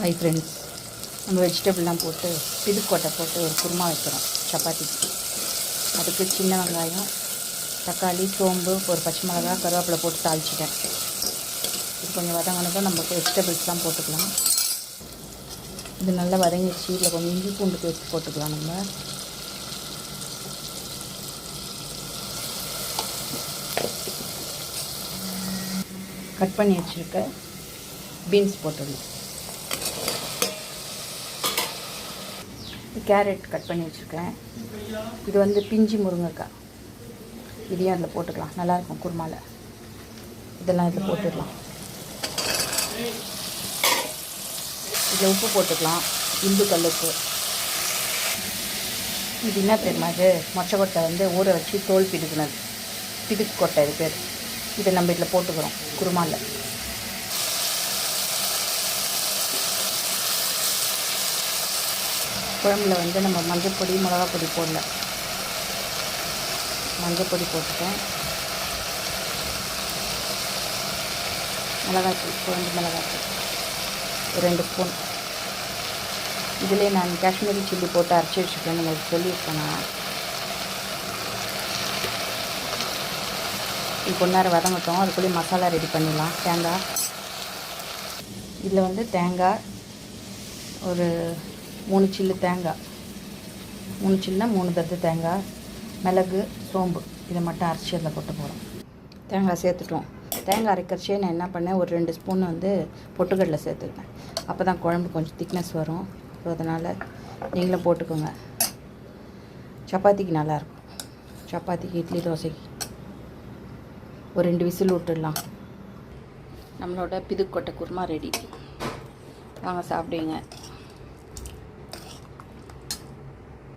Hi friends, நம்ம வெஜிடபிள்லாம் போட்டு பிதுக்கொட்டை போட்டு ஒரு குருமா வைக்கிறோம் சப்பாத்திக்கு. அதுக்கு சின்ன வெங்காயம், தக்காளி, சோம்பு, ஒரு பச்சை மிளகா, கருவேப்பிலை போட்டு தாளிச்சிட்டேன். இது கொஞ்சம் வதங்கினதும் நம்ம வெஜிடபிள்ஸ்லாம் போட்டுக்கலாம். இது நல்லா வதங்கிடுச்சு. இதில் கொஞ்சம் இஞ்சி பூண்டு பேஸ்ட் போட்டுக்கலாம். நம்ம கட் பண்ணி வச்சுருக்க பீன்ஸ் போட்டுடலாம். கேரட் கட் பண்ணி வச்சுருக்கேன். இது பிஞ்சு முருங்கைக்காய், இதையும் அதில் போட்டுக்கலாம். நல்லாயிருக்கும் குருமாவில். இதெல்லாம் இதில் போட்டுடலாம். இதில் உப்பு போட்டுக்கலாம், இந்து கல்லுப்பு. இது என்ன தெரியுமா, இது மொச்சக்கொட்டை ஊற வச்சு தோல் பிதுக்குனது, பிதுக்கு கொட்டை இது பேர். இதை நம்ம இதில் போட்டுக்கிறோம் குருமாவில். குழம்புல நம்ம மஞ்சள் பொடி, மிளகா பொடி போடல. மஞ்சள் பொடி போட்டுட்டேன். மிளகாத்தூள், குழம்பு மிளகாத்தூள் ஒரு 2 ஸ்பூன். இதிலே நான் காஷ்மீரி சில்லி போட்டு அரைச்சி வச்சுருக்கேன். உங்களுக்கு சொல்லியிருக்கேன். இது கொஞ்ச நேரம் வதங்கட்டும். அதுக்குள்ளே மசாலா ரெடி பண்ணிடலாம். தேங்காய், இதில் தேங்காய் ஒரு 3 சில்லு தேங்காய், 3 சில்லுனா 3 தட்டு தேங்காய், மிளகு, சோம்பு, இதை மட்டும் அரைச்சி அதில் போட்டு போகிறோம். தேங்காய் சேர்த்துட்டோம். தேங்காய் அரைக்கிறச்சே நான் என்ன பண்ணேன், ஒரு 2 ஸ்பூன் பொட்டுக்கடலை சேர்த்துக்கிட்டேன். அப்போ தான் குழம்பு கொஞ்சம் திக்னஸ் வரும். ஸோ அதனால் நீங்களும் போட்டுக்கோங்க. சப்பாத்திக்கு நல்லாயிருக்கும். சப்பாத்திக்கு, இட்லி, தோசைக்கு ஒரு 2 விசில் விட்டுடலாம். நம்மளோட பிதுக்கொட்டை குருமா ரெடி. வாங்க சாப்பிடுங்க.